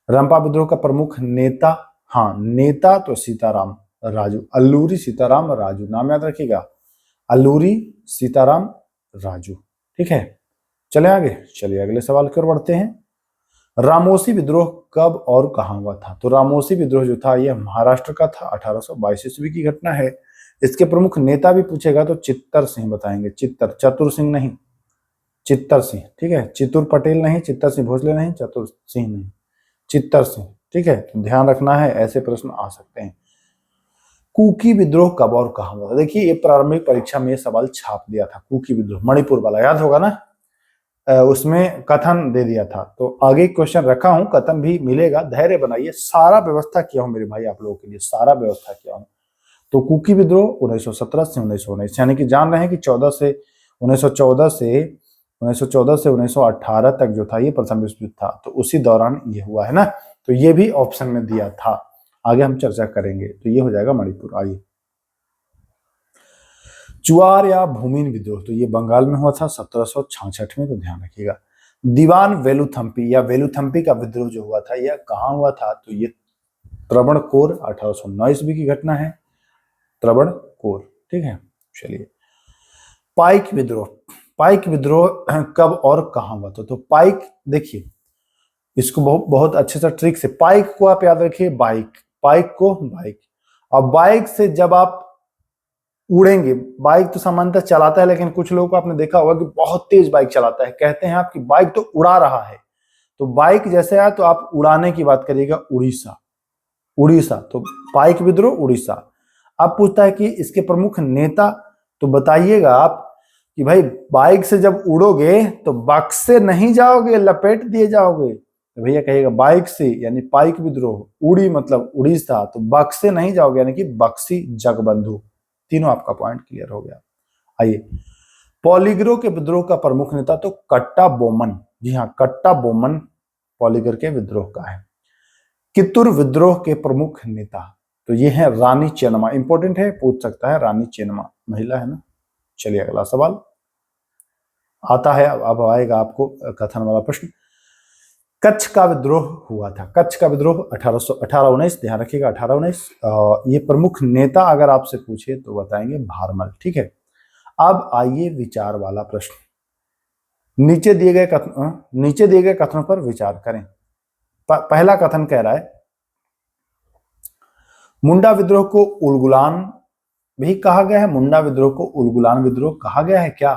रंपा विद्रोह का प्रमुख नेता, हाँ नेता तो सीताराम राजू, अल्लूरी सीताराम राजू, नाम याद रखिएगा, अल्लूरी सीताराम राजू। ठीक है, चले आगे, चलिए अगले सवाल की ओर बढ़ते हैं। रामोसी विद्रोह कब और कहां हुआ था? तो रामोसी विद्रोह जो था यह महाराष्ट्र का था, 1822 ईस्वी की घटना है। इसके प्रमुख नेता भी पूछेगा तो चित्तर सिंह बताएंगे, चित्तर, चतुर सिंह नहीं, चित्तर सिंह। ठीक है, चित्तूर पटेल नहीं, चित्तर सिंह भोसले नहीं, चतुर सिंह नहीं, चित्तर सिंह। ठीक है, तो ध्यान रखना है, ऐसे प्रश्न आ सकते हैं। कुकी विद्रोह कब और कहां हुआ था? देखिए ये प्रारंभिक परीक्षा में ये सवाल छाप दिया था, कुकी विद्रोह मणिपुर वाला, याद होगा ना, उसमें कथन दे दिया था। तो आगे क्वेश्चन रखा हूं, कथन भी मिलेगा, धैर्य बनाइए, सारा व्यवस्था किया हूं मेरे भाई आप लोगों के लिए, सारा व्यवस्था किया हूं। तो कुकी विद्रोह 1917 से 1919, यानी कि जान रहे हैं कि 1914 से 1918 तक जो था ये प्रथम विश्व युद्ध था, तो उसी दौरान ये हुआ है ना, तो ये भी ऑप्शन में दिया था, आगे हम चर्चा करेंगे। तो ये हो जाएगा मणिपुर। आइए, चुआर या भूमिन विद्रोह, तो ये बंगाल में हुआ था 1766 में, तो ध्यान रखिएगा। दीवान वेलुथम्पी या वेलुथम्पी का विद्रोह जो हुआ था यह कहाँ हुआ था? तो ये त्रवणकोर, 1809 ईस्वी की घटना है, त्रवणकोर। ठीक है, चलिए। पाइक विद्रोह, पाइक विद्रोह कब और कहाँ हुआ था? तो पाइक, देखिए इसको बहुत बहुत अच्छे से ट्रिक से, पाइक को आप याद रखिए बाइक, पाइक को बाइक, और बाइक से जब आप उड़ेंगे, बाइक तो सामान्यतः चलाता है, लेकिन कुछ लोगों को आपने देखा होगा कि बहुत तेज बाइक चलाता है, कहते हैं आपकी बाइक तो उड़ा रहा है, तो बाइक जैसे आया तो आप उड़ाने की बात करिएगा, उड़ीसा, उड़ीसा। तो पाइक विद्रोह उड़ीसा। अब पूछता है कि इसके प्रमुख नेता, तो बताइएगा आप कि भाई बाइक से जब उड़ोगे तो बक्से नहीं जाओगे, लपेट दिए जाओगे, तो भैया कहिएगा बाइक से, यानी पाइक विद्रोह, उड़ी मतलब उड़ीसा, तो बक्से नहीं जाओगे, यानी कि बक्सी जगबंधु। तीनों आपका पॉइंट क्लियर हो गया। आइए, पॉलीगरो के विद्रोह का प्रमुख नेता, तो कट्टा बोमन, जी हाँ कट्टा बोमन पॉलीगर के विद्रोह का है। कित्तूर विद्रोह के प्रमुख नेता, तो ये है रानी चेन्नम्मा, इंपॉर्टेंट है, पूछ सकता है, रानी चेन्नम्मा महिला है ना। चलिए अगला सवाल आता है, अब आएगा आपको कथन वाला प्रश्न। कच्छ का विद्रोह हुआ था, कच्छ का विद्रोह 1819, ध्यान रखिएगा 1819। ये प्रमुख नेता अगर आपसे पूछे तो बताएंगे भारमल। ठीक है, अब आइए विचार वाला प्रश्न, नीचे दिए गए कथनों पर विचार करें। पहला कथन कह रहा है मुंडा विद्रोह को उलगुलान भी कहा गया है, मुंडा विद्रोह को उलगुलान विद्रोह कहा गया है क्या?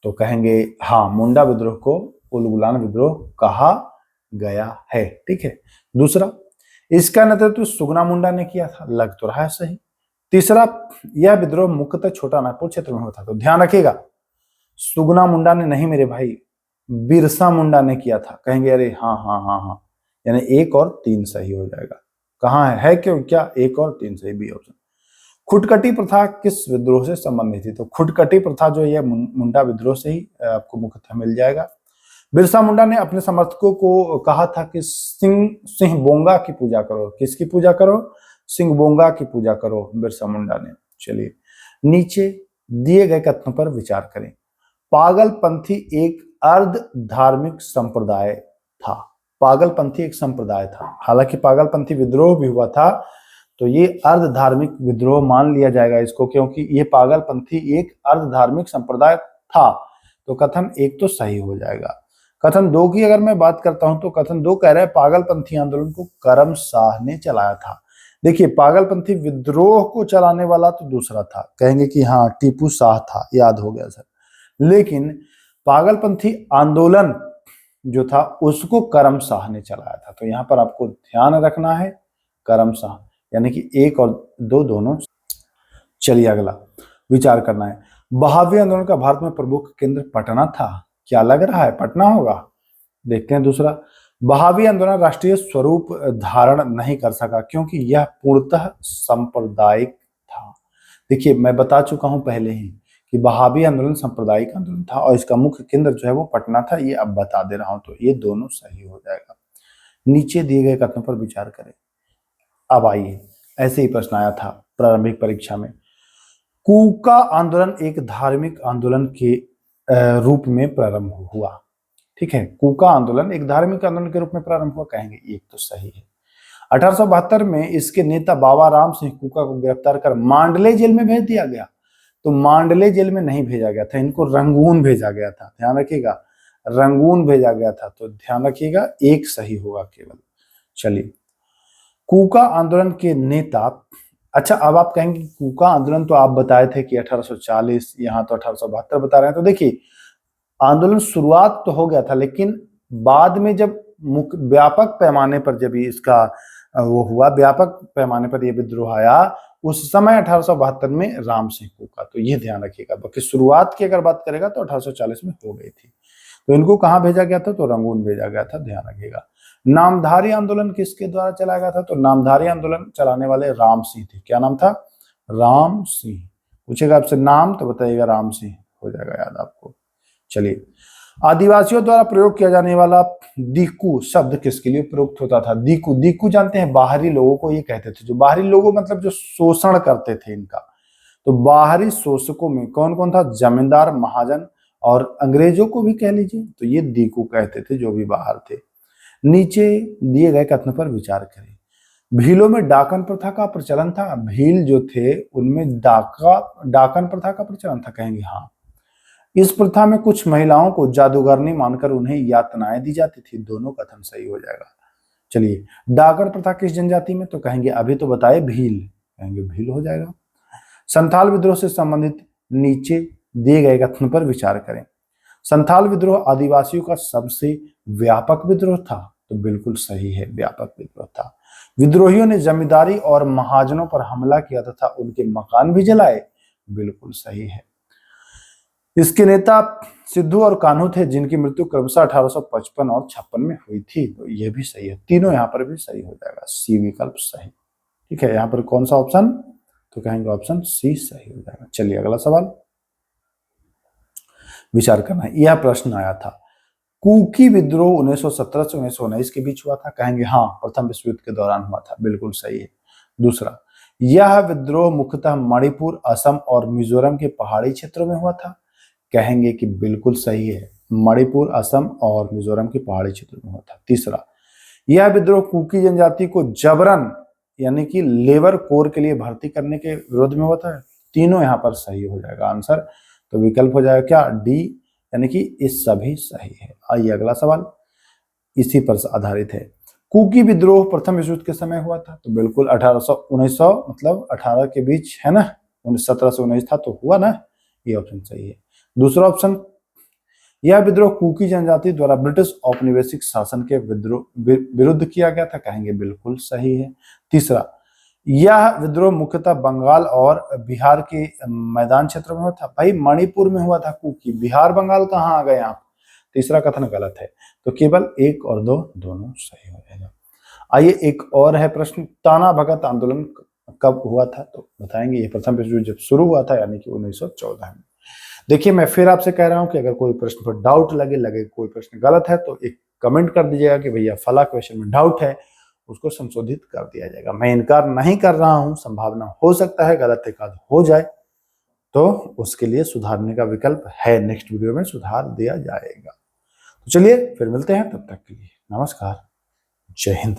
तो कहेंगे हाँ, मुंडा विद्रोह को उलगुलान विद्रोह कहा गया है। ठीक है, दूसरा, इसका नेतृत्व सुगना मुंडा ने किया था, लग तो रहा है सही। तीसरा, यह विद्रोह मुख्यतः छोटा नागपुर क्षेत्र में होता, तो ध्यान रखिएगा सुगना मुंडा ने नहीं मेरे भाई, बिरसा मुंडा ने किया था। कहेंगे अरे हाँ हाँ हाँ हाँ, यानी 1 और 3 सही हो जाएगा। कहाँ है क्यों, क्या 1 और 3 सही, बी ऑप्शन। खुटकटी प्रथा किस विद्रोह से संबंधित थी? तो खुटकटी प्रथा जो है मुंडा विद्रोह से ही आपको मुख्यतः मिल जाएगा। बिरसा मुंडा ने अपने समर्थकों को कहा था कि सिंह बोंगा की पूजा करो, किसकी पूजा करो? सिंह बोंगा की पूजा करो, बिरसा मुंडा ने। चलिए, नीचे दिए गए कथनों पर विचार करें। पागलपंथी एक अर्ध धार्मिक संप्रदाय था, पागलपंथी एक संप्रदाय था, हालांकि पागलपंथी विद्रोह भी हुआ था, तो ये अर्ध धार्मिक विद्रोह मान लिया जाएगा इसको, क्योंकि ये पागलपंथी एक अर्ध धार्मिक संप्रदाय था, तो कथन 1 तो सही हो जाएगा। कथन 2 की अगर मैं बात करता हूं तो कथन 2 कह रहा है पागलपंथी आंदोलन को करम शाह ने चलाया था। देखिए पागलपंथी विद्रोह को चलाने वाला तो दूसरा था, कहेंगे कि हाँ टीपू शाह था, याद हो गया सर, लेकिन पागलपंथी आंदोलन जो था उसको करम शाह ने चलाया था, तो यहां पर आपको ध्यान रखना है करम शाह, यानी कि 1 और 2 दोनों। चलिए अगला विचार करना है, बहावी आंदोलन का भारत में प्रमुख केंद्र पटना था, क्या लग रहा है पटना होगा? देखते हैं दूसरा, बहावी आंदोलन राष्ट्रीय स्वरूप धारण नहीं कर सका क्योंकि यह पूर्णतः सांप्रदायिक था। देखिए मैं बता चुका हूं पहले ही कि वहाबी आंदोलन सांप्रदायिक आंदोलन था और इसका मुख्य केंद्र जो है वो पटना था, ये अब बता दे रहा हूं, तो ये दोनों सही हो जाएगा। नीचे दिए गए कथनों पर विचार करें। अब आइए, ऐसे ही प्रश्न आया था प्रारंभिक परीक्षा में। कूका आंदोलन एक धार्मिक आंदोलन के रूप में प्रारंभ हुआ। ठीक है, कूका आंदोलन एक धार्मिक आंदोलन के रूप में प्रारंभ हुआ, कहेंगे एक तो सही है। 1872 में इसके नेता बाबा राम सिंह कूका को गिरफ्तार कर मांडले जेल में भेज दिया गया। तो मांडले जेल में नहीं भेजा गया था, इनको रंगून भेजा गया था, ध्यान रखिएगा, रंगून भेजा गया था। तो ध्यान रखिएगा, एक सही होगा केवल। चलिए, कूका आंदोलन के नेता, अच्छा अब आप कहेंगे कूका आंदोलन तो आप बताए थे कि 1840, यहाँ तो 1872 बता रहे हैं। तो देखिए, आंदोलन शुरुआत तो हो गया था, लेकिन बाद में जब व्यापक पैमाने पर जब इसका वो हुआ, व्यापक पैमाने पर यह विद्रोह आया, उस समय 1872 में राम सिंह कूका। तो ये ध्यान रखिएगा। बाकी शुरुआत की अगर बात करेगा तो 1840 में हो गई थी। तो इनको कहाँ भेजा गया था? तो रंगून भेजा गया था, ध्यान रखिएगा। नामधारी आंदोलन किसके द्वारा चलाया गया था? तो नामधारी आंदोलन चलाने वाले राम सिंह थे। क्या नाम था? राम सिंह। पूछेगा आपसे नाम तो बताइएगा राम सिंह, हो जाएगा याद आपको। चलिए, आदिवासियों द्वारा प्रयोग किया जाने वाला दीकू शब्द किसके लिए प्रयुक्त होता था? दीकू, दीकू जानते हैं, बाहरी लोगों को ये कहते थे। जो बाहरी लोगों मतलब जो शोषण करते थे इनका। तो बाहरी शोषकों में कौन कौन था? जमींदार, महाजन और अंग्रेजों को भी कह लीजिए, तो ये दीकू कहते थे जो भी बाहर थे। नीचे दिए गए कथन पर विचार करें। भीलों में डाकन प्रथा का प्रचलन था। भील जो थे उनमें डाकन प्रथा का प्रचलन था, कहेंगे हाँ। इस प्रथा में कुछ महिलाओं को जादूगरनी मानकर उन्हें यातनाएं दी जाती थी। दोनों कथन सही हो जाएगा। चलिए, डाकन प्रथा किस जनजाति में? तो कहेंगे अभी तो बताए भील, कहेंगे भील हो जाएगा। संथाल विद्रोह से संबंधित नीचे दिए गए कथन पर विचार करें। संथाल विद्रोह आदिवासियों का सबसे व्यापक विद्रोह था। तो बिल्कुल सही है, व्यापक विद्रोह था। विद्रोहियों ने जमींदारी और महाजनों पर हमला किया तथा उनके मकान भी जलाए। बिल्कुल सही है। इसके नेता सिद्धू और कान्हू थे, जिनकी मृत्यु क्रमशः 1855 और 56 में हुई थी। तो यह भी सही है, तीनों यहाँ पर भी सही हो जाएगा। सी विकल्प सही। ठीक है, यहाँ पर कौन सा ऑप्शन? तो कहेंगे ऑप्शन सी सही हो जाएगा। चलिए, अगला सवाल विचार करना है। यह प्रश्न आया था, कुकी विद्रोह 1917 से 1919 के बीच हुआ था। कहेंगे हाँ, प्रथम विश्व युद्ध के दौरान हुआ था। बिल्कुल सही है। दूसरा, यह विद्रोह मुख्यतः मणिपुर, असम और मिजोरम के पहाड़ी क्षेत्रों में हुआ था। कहेंगे कि बिल्कुल सही है, मणिपुर, असम और मिजोरम के पहाड़ी क्षेत्रों में हुआ था। तीसरा, यह विद्रोह कुकी जनजाति को जबरन यानी कि लेबर कोर के लिए भर्ती करने के विरोध में हुआ था। तीनों यहाँ पर सही हो जाएगा आंसर। तो विकल्प हो जाएगा क्या? डी, यानी कि ये सभी सही है। आइए अगला सवाल इसी पर आधारित है। कुकी विद्रोह प्रथम विश्व युद्ध के समय हुआ था। तो बिल्कुल 1900 मतलब 18 के बीच है ना, 17 से 19 था तो हुआ ना, ये ऑप्शन सही है। दूसरा ऑप्शन, यह विद्रोह कुकी जनजाति द्वारा ब्रिटिश औपनिवेशिक शासन के विरुद्ध किया गया था। कहेंगे बिल्कुल सही है। तीसरा, यह विद्रोह मुख्यतः बंगाल और बिहार के मैदान क्षेत्र में हुआ था। भाई मणिपुर में हुआ था कुकी, बिहार बंगाल कहाँ आ गए आप? तीसरा कथन गलत है। तो केवल एक और दो दोनों सही हो जाएगा। आइए एक और है प्रश्न, ताना भगत आंदोलन कब हुआ था? तो बताएंगे ये प्रथम विश्व युद्ध जब शुरू हुआ था, यानी कि 1914 में। देखिए, मैं फिर आपसे कह रहा हूं कि अगर कोई प्रश्न पर डाउट लगे कोई प्रश्न गलत है तो एक कमेंट कर दीजिएगा कि भैया फला क्वेश्चन में डाउट है, उसको संशोधित कर दिया जाएगा। मैं इनकार नहीं कर रहा हूं, संभावना हो सकता है गलत एक आध हो जाए, तो उसके लिए सुधारने का विकल्प है, नेक्स्ट वीडियो में सुधार दिया जाएगा। तो चलिए फिर मिलते हैं, तब तक के लिए नमस्कार, जय हिंद।